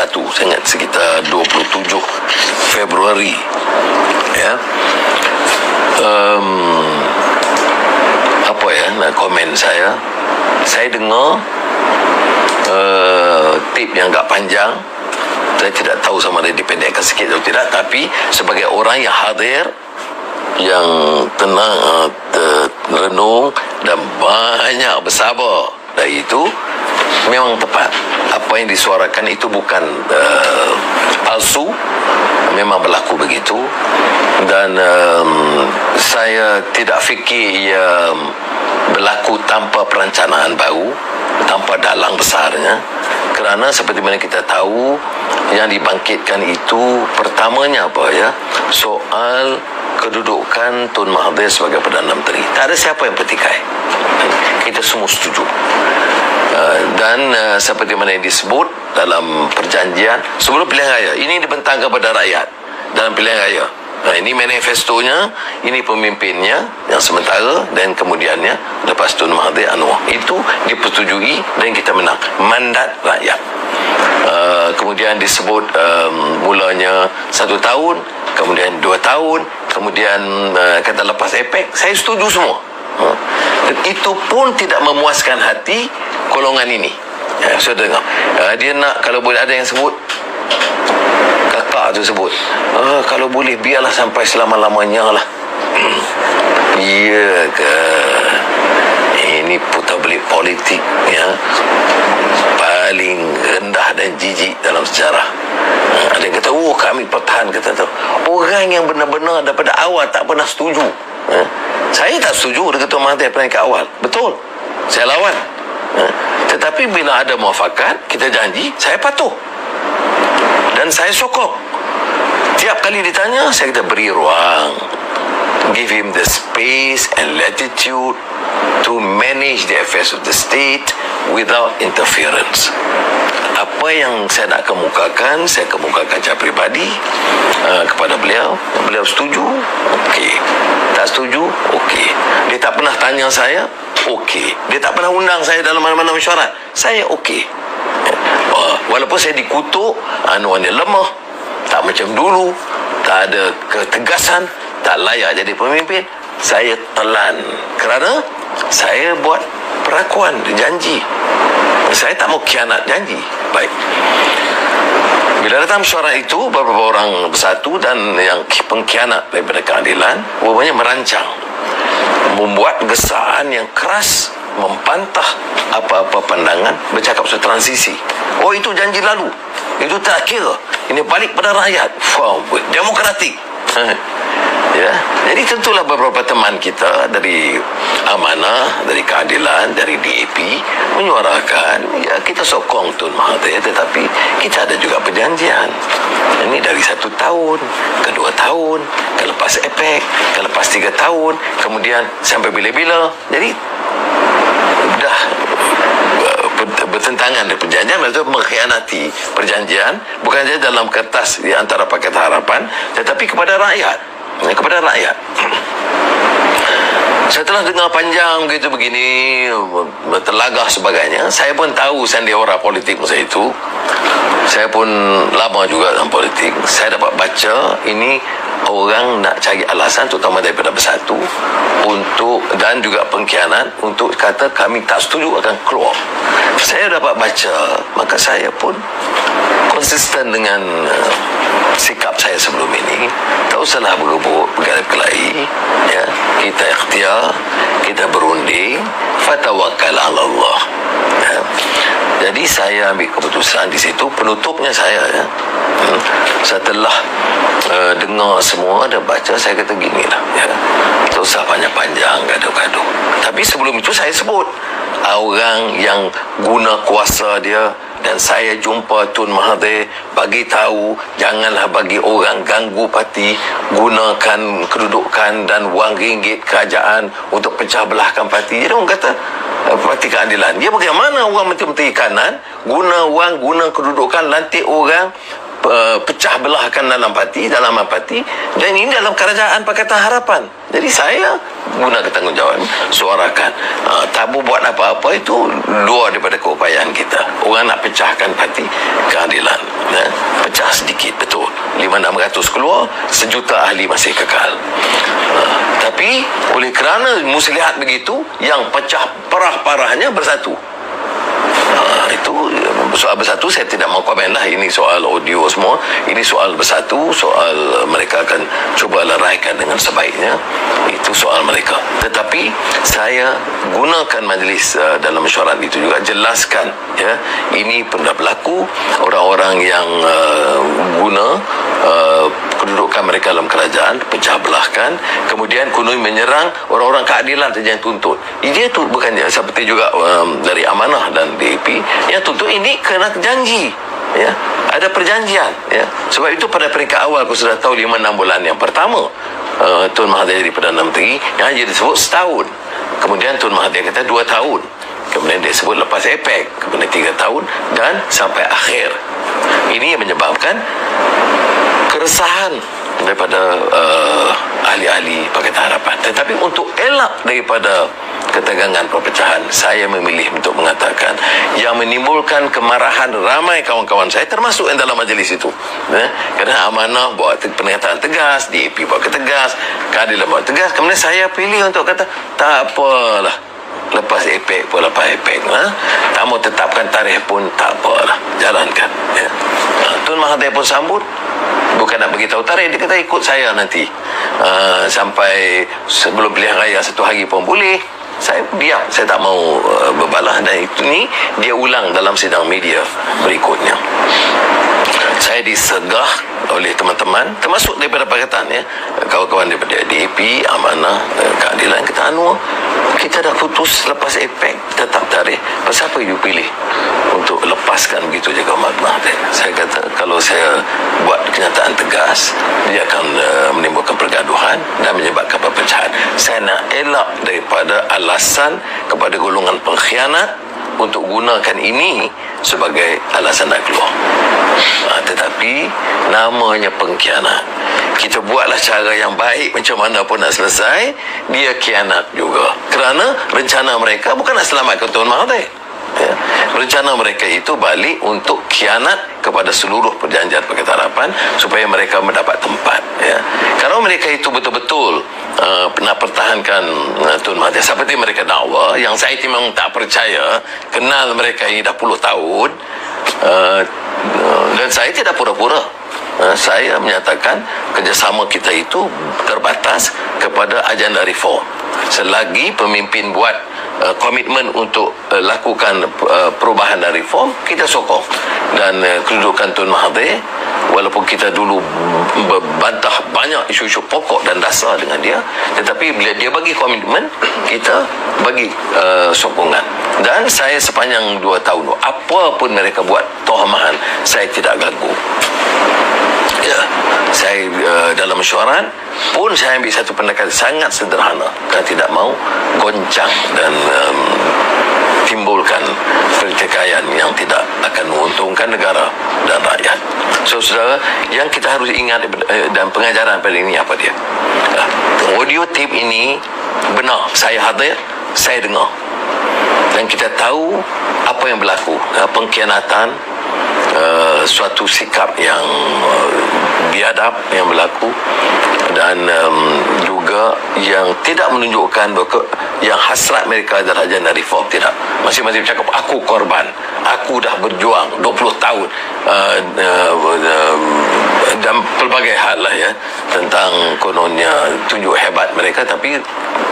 Bersatu. Saya ingat sekitar 27 Februari. Ya. Apa ya nak komen saya? Saya dengar tip yang agak panjang. Saya tidak tahu sama ada dipendekkan sikit atau tidak, tapi sebagai orang yang hadir, yang tenang, renung dan banyak bersabar, dari itu memang tepat. Apa yang disuarakan itu bukan palsu, memang berlaku begitu. Dan saya tidak fikir ia berlaku tanpa perencanaan baru, tanpa dalang besarnya. Kerana seperti mana kita tahu, yang dibangkitkan itu pertamanya apa ya? Soal kedudukan Tun Mahathir sebagai Perdana Menteri. Tak ada siapa yang bertikai. Kita semua setuju. Dan seperti mana yang disebut dalam perjanjian sebelum pilihan raya, ini dibentang kepada rakyat dalam pilihan raya. Ini manifestonya, ini pemimpinnya yang sementara, dan kemudiannya lepas Tun Mahathir Anwar. Itu dipersetujui dan kita menang. Mandat rakyat. Kemudian disebut mulanya 1 tahun, kemudian 2 tahun, kemudian kata lepas APEC. Saya setuju semua. Itu pun tidak memuaskan hati golongan ini. Saya dengar dia nak, kalau boleh ada yang sebut, kakak tu sebut, kalau boleh biarlah sampai selama-lamanya lah. Ya ke? Ini putar belik politik ya, paling rendah dan jijik dalam sejarah. Ada yang kata, kami pertahan, kata tu. Orang yang benar-benar daripada awal tak pernah setuju. Saya tak setuju dengan Ketua Mahathir peringkat awal. Betul, saya lawan. Tetapi bila ada muafakat, kita janji, saya patuh. Dan saya sokong. Tiap kali ditanya, saya kata beri ruang. Give him the space and latitude to manage the affairs of the state without interference. Apa yang saya nak kemukakan, saya kemukakan secara peribadi kepada beliau. Beliau setuju, okey. Tak setuju, okey. Dia tak pernah tanya saya, okey. Dia tak pernah undang saya dalam mana-mana mesyuarat, saya okey. Walaupun saya dikutuk, anuannya lemah, tak macam dulu, tak ada ketegasan, tak layak jadi pemimpin, saya telan. Kerana saya buat perakuan, janji. Saya tak mau khianat janji. Baik. Bila datang mesyuarat itu, beberapa orang bersatu dan yang pengkhianat daripada keadilan, rupanya merancang, membuat gesaan yang keras, membantah apa-apa pandangan, bercakap soal transisi. Itu janji lalu, itu terakhir, ini balik pada rakyat. Demokratik. Ya, jadi tentulah beberapa teman kita dari Amanah, dari Keadilan, dari DAP menyuarakan, ya kita sokong Tun Mahathir, tetapi kita ada juga perjanjian. Ini dari 1 tahun ke 2 tahun, ke lepas APEC, ke lepas 3 tahun, kemudian sampai bila-bila. Jadi dah bertentangan dengan perjanjian, maksudnya mengkhianati perjanjian, bukan saja dalam kertas di antara Pakatan Harapan, tetapi kepada rakyat. Setelah dengar panjang begitu begini, terlagak sebagainya, saya pun tahu sandiwara politik masa itu. Saya pun lama juga dalam politik. Saya dapat baca ini orang nak cari alasan, terutama daripada Bersatu, untuk, dan juga pengkhianat, untuk kata kami tak setuju akan keluar. Saya dapat baca, maka saya pun konsisten dengan sikap saya sebelum ini. Tak usahlah berebut berkelahi, ya. Kita ikhtiar, kita berunding, fatawakkal ala Allah, ya. Jadi saya ambil keputusan di situ. Penutupnya saya, ya, setelah dengar semua dan baca, saya kata ginilah, ya, tak usah panjang-panjang gaduh-gaduh. Tapi sebelum itu saya sebut orang yang guna kuasa dia, dan saya jumpa Tun Mahathir bagi tahu janganlah bagi orang ganggu parti, gunakan kedudukan dan wang ringgit kerajaan untuk pecah belahkan parti. Jadi orang kata Parti Keadilan, dia bagaimana orang menteri-menteri kanan guna wang, guna kedudukan, lantik orang, pecah belahkan dalam parti, dalaman parti, dan ini dalam kerajaan Pakatan Harapan. Jadi saya guna ketanggungjawab, suarakan. Tak buat apa-apa itu luar daripada keupayaan kita. Orang nak pecahkan Parti Keadilan, ya. pecah sedikit, betul. 5,600 keluar, 1,000,000 ahli masih kekal. Tapi oleh kerana muslihat begitu, yang pecah parah-parahnya bersatu. Itu soal bersatu saya tidak mau komen lah. Ini soal audio semua. Ini soal bersatu, soal mereka akan cuba leraikan dengan sebaiknya. Itu soal mereka. Tetapi saya gunakan majlis dalam mesyuarat itu juga jelaskan, ya, ini pernah berlaku. Orang-orang yang guna kedudukan mereka dalam kerajaan pecah belahkan, kemudian kononnya menyerang orang-orang keadilan saja yang tuntut. Dia tu bukan seperti juga dari Amanah dan DAP yang tuntut ini kena janji, ya, ada perjanjian, ya. Sebab itu pada peringkat awal aku sudah tahu 5-6 bulan yang pertama Tun Mahathir jadi Perdana Menteri, yang dia disebut setahun, kemudian Tun Mahathir kata 2 tahun, kemudian dia sebut lepas APEC, kemudian 3 tahun dan sampai akhir. Ini yang menyebabkan keresahan daripada ahli-ahli Pakatan Harapan. Tetapi untuk elak daripada ketegangan perpecahan, saya memilih untuk mengatakan yang menimbulkan kemarahan ramai kawan-kawan saya, termasuk yang dalam majlis itu, kerana Amanah buat pernyataan tegas, DAP buat ketegas, Keadilan buat tegas, kemudian saya pilih untuk kata tak apalah, lepas APEC pun lepas APEC, tak mau tetapkan tarikh pun tak apalah, jalankan, ya. Tun Mahathir pun sambut, bukan nak beritahu tarikh, dia kata ikut saya nanti sampai sebelum pilihan raya 1 hari pun boleh. Saya diam, saya tak mau berbalah, dan itu ni dia ulang dalam sidang media berikutnya. Saya disegah oleh teman-teman, termasuk daripada Pakatan, ya, kawan-kawan daripada DAP, Amanah, Keadilan, kata Anwar, kita dah putus lepas APEC, tetap tarikh, pasal apa you pilih untuk lepaskan begitu je Ahmad Mahathir? Saya kata kalau saya buat kenyataan tegas, dia akan menimbulkan pergaduhan dan menyebabkan perpecahan. Saya nak elak daripada alasan kepada golongan pengkhianat untuk gunakan ini sebagai alasan nak keluar. Tetapi namanya pengkhianat, kita buatlah cara yang baik macam mana pun nak selesai, dia khianat juga. Kerana rencana mereka bukan nak selamatkan Tun Mahathir, ya. Rencana mereka itu balik untuk khianat kepada seluruh perjanjian Pakatan Harapan supaya mereka mendapat tempat, ya. Kalau mereka itu betul-betul nak pertahankan Tun Mahathir seperti mereka dakwa, yang saya memang tak percaya, kenal mereka ini dah puluh tahun, dan saya tidak pura-pura. Saya menyatakan kerjasama kita itu terbatas kepada agenda reform. Selagi pemimpin buat komitmen untuk lakukan perubahan dan reform, kita sokong. Dan kedudukan Tun Mahathir, walaupun kita dulu berbantah banyak isu-isu pokok dan dasar dengan dia, tetapi bila dia bagi komitmen, kita bagi sokongan. Dan saya sepanjang 2 tahun, apa pun mereka buat tohamahan, saya tidak gagu. Ya, saya dalam mesyuarat pun saya ambil satu pendekatan sangat sederhana, dan tidak mau goncang dan timbulkan pertikaian yang tidak akan menguntungkan negara dan rakyat. So, saudara, yang kita harus ingat dan pengajaran pada ini apa dia? Audio tape ini benar, saya hadir, saya dengar, dan kita tahu apa yang berlaku, pengkhianatan, suatu sikap yang biadab yang berlaku, dan juga yang tidak menunjukkan yang hasrat mereka adalah agenda reform. Tidak, masing-masing bercakap aku korban, aku dah berjuang 20 tahun, dan pelbagai hal lah, ya, tentang kononnya tunjuk hebat mereka, tapi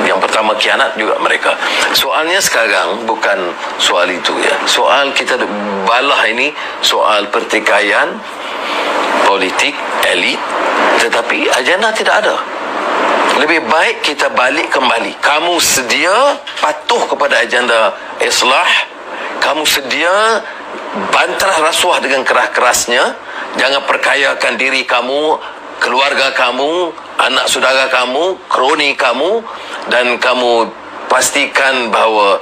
yang pertama khianat juga mereka. Soalnya sekarang bukan soal itu, ya. Soal kita balah ini soal pertikaian politik elit, tetapi agenda tidak ada. Lebih baik kita balik kembali. Kamu sedia patuh kepada agenda islah, kamu sedia bantah rasuah dengan keras-kerasnya, jangan perkayakan diri kamu, keluarga kamu, anak saudara kamu, kroni kamu, dan kamu pastikan bahawa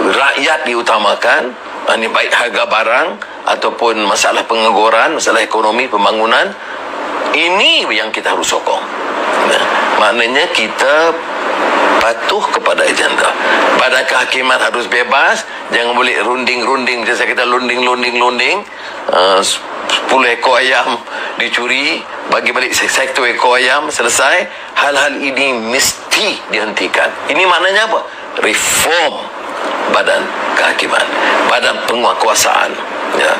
rakyat diutamakan. Ini baik harga barang ataupun masalah pengangguran, masalah ekonomi, pembangunan. Ini yang kita harus sokong. Maknanya kita patuh kepada agenda. Badan kehakiman harus bebas, jangan boleh runding-runding, macam saya kata, lunding. 10 ekor ayam dicuri, bagi balik sektor ekor ayam, selesai. Hal-hal ini mesti dihentikan. Ini maknanya apa? Reform badan kehakiman, badan penguatkuasaan, ya,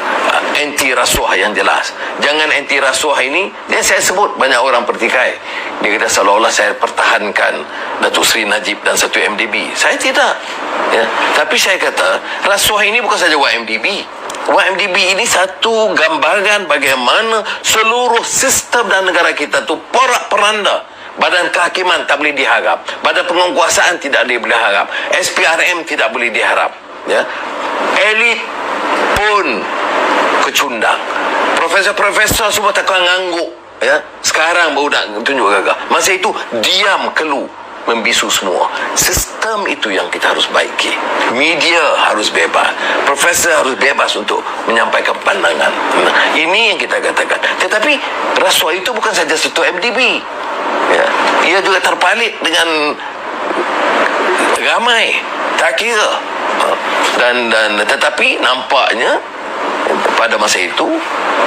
anti rasuah yang jelas. Jangan anti rasuah ini, yang saya sebut banyak orang pertikai. Dia kata seolah-olah saya pertahankan Datuk Seri Najib dan satu MDB. Saya tidak, ya. Tapi saya kata rasuah ini bukan saja YMDB. YMDB ini satu gambaran bagaimana seluruh sistem dan negara kita tu porak-poranda. Badan kehakiman tak boleh diharap, badan penguatkuasaan tidak boleh diharap, SPRM tidak boleh diharap, ya. Elit pun kecundang, profesor-profesor semua tak ngangguk, ya. Sekarang baru nak tunjuk gagah. Masa itu diam kelu, membisu semua. Sistem itu yang kita harus baiki. Media harus bebas, profesor harus bebas untuk menyampaikan pandangan. Ini yang kita katakan. Tetapi rasuah itu bukan saja satu MDB, ya. Ia juga terpalit dengan ramai, tak kira. Dan tetapi nampaknya pada masa itu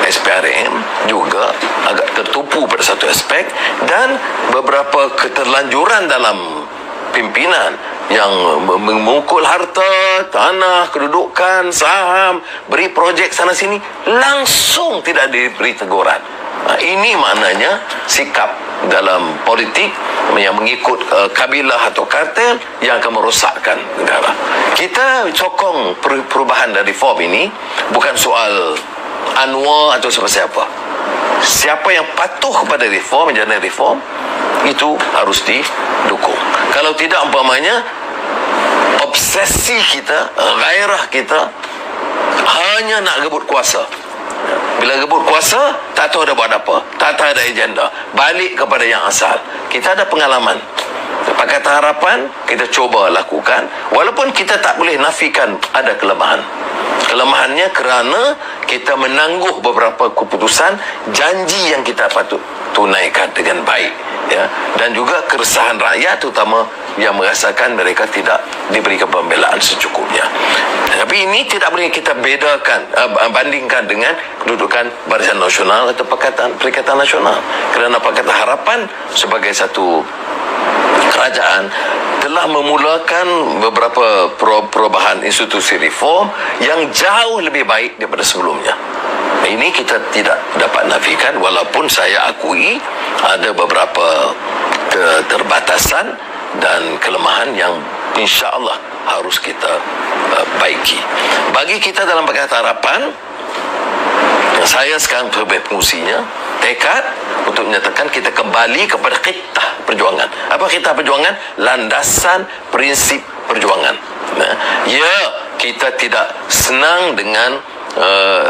SPRM juga agak tertumpu pada satu aspek, dan beberapa keterlanjuran dalam pimpinan yang memukul harta, tanah, kedudukan, saham, beri projek sana sini, langsung tidak diberi teguran. Ini maknanya sikap dalam politik yang mengikut kabilah atau kartel yang akan merosakkan negara. Kita sokong perubahan dan reform ini bukan soal Anwar atau siapa-siapa. Siapa yang patuh kepada reform, menjalani reform, itu harus didukung. Kalau tidak, umpamanya obsesi kita, gairah kita hanya nak rebut kuasa. Bila rebut kuasa, tak tahu ada buat apa, tak tahu ada agenda, balik kepada yang asal. Kita ada pengalaman. Pakatan Harapan kita cuba lakukan, walaupun kita tak boleh nafikan ada kelemahan. Kelemahannya kerana kita menangguh beberapa keputusan, janji yang kita patut tunaikan dengan baik, ya. Dan juga keresahan rakyat, terutama yang merasakan mereka tidak diberikan pembelaan secukupnya. Tapi ini tidak boleh kita bedakan, bandingkan dengan kedudukan Barisan Nasional atau Perikatan Nasional. Kerana Pakatan Harapan sebagai satu kerajaan telah memulakan beberapa perubahan institusi reform yang jauh lebih baik daripada sebelumnya. Ini kita tidak dapat nafikan, walaupun saya akui ada beberapa keterbatasan dan kelemahan yang insya-Allah harus kita baiki. Bagi kita dalam Pakatan Harapan, saya sekarang sebagai pengusinya tekad untuk menyatakan kita kembali kepada khitah perjuangan. Apa khitah perjuangan? Landasan prinsip perjuangan. Ya, kita tidak senang dengan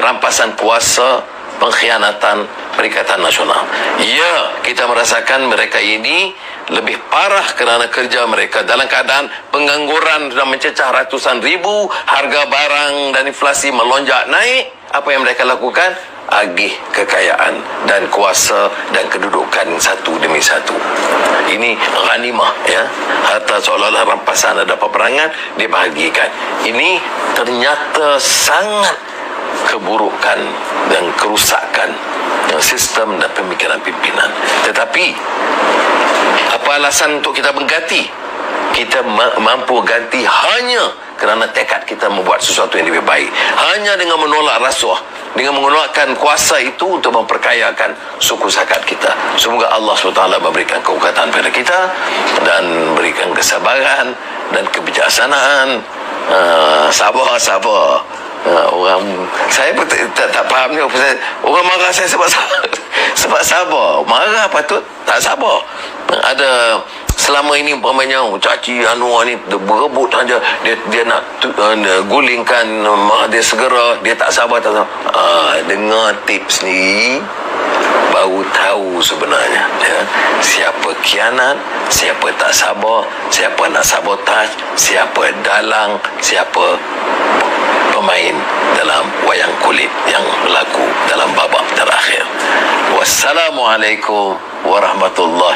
rampasan kuasa, pengkhianatan Perikatan Nasional. Ya, kita merasakan mereka ini lebih parah kerana kerja mereka dalam keadaan pengangguran sudah mencecah ratusan ribu, harga barang dan inflasi melonjak naik. Apa yang mereka lakukan? Agih kekayaan dan kuasa dan kedudukan satu demi satu. Ini ghanimah, ya. Harta seolah-olah rampasan, ada peperangan, dibahagikan. Ini ternyata sangat keburukan dan kerusakan sistem dan pemikiran pimpinan. Tetapi apa alasan untuk kita mengganti? Kita mampu ganti hanya kerana tekad kita membuat sesuatu yang lebih baik, hanya dengan menolak rasuah, dengan menolakkan kuasa itu untuk memperkayakan suku sakat kita. Semoga Allah SWT memberikan kekuatan pada kita dan berikan kesabaran dan kebijaksanaan. Sabar. Orang saya pun tak faham ni. Orang marah saya sebab sabar. Marah patut, tak sabar. Ada selama ini umpamanya caci Anwar ni berebut saja, dia nak gulingkan Mahathir segera, dia tak sabar. Dengar tips ni baru tahu sebenarnya, ya, siapa khianat, siapa tak sabar, siapa nak sabotaj, siapa dalang, siapa pemain dalam wayang kulit yang berlaku dalam babak terakhir. Wassalamualaikum warahmatullahi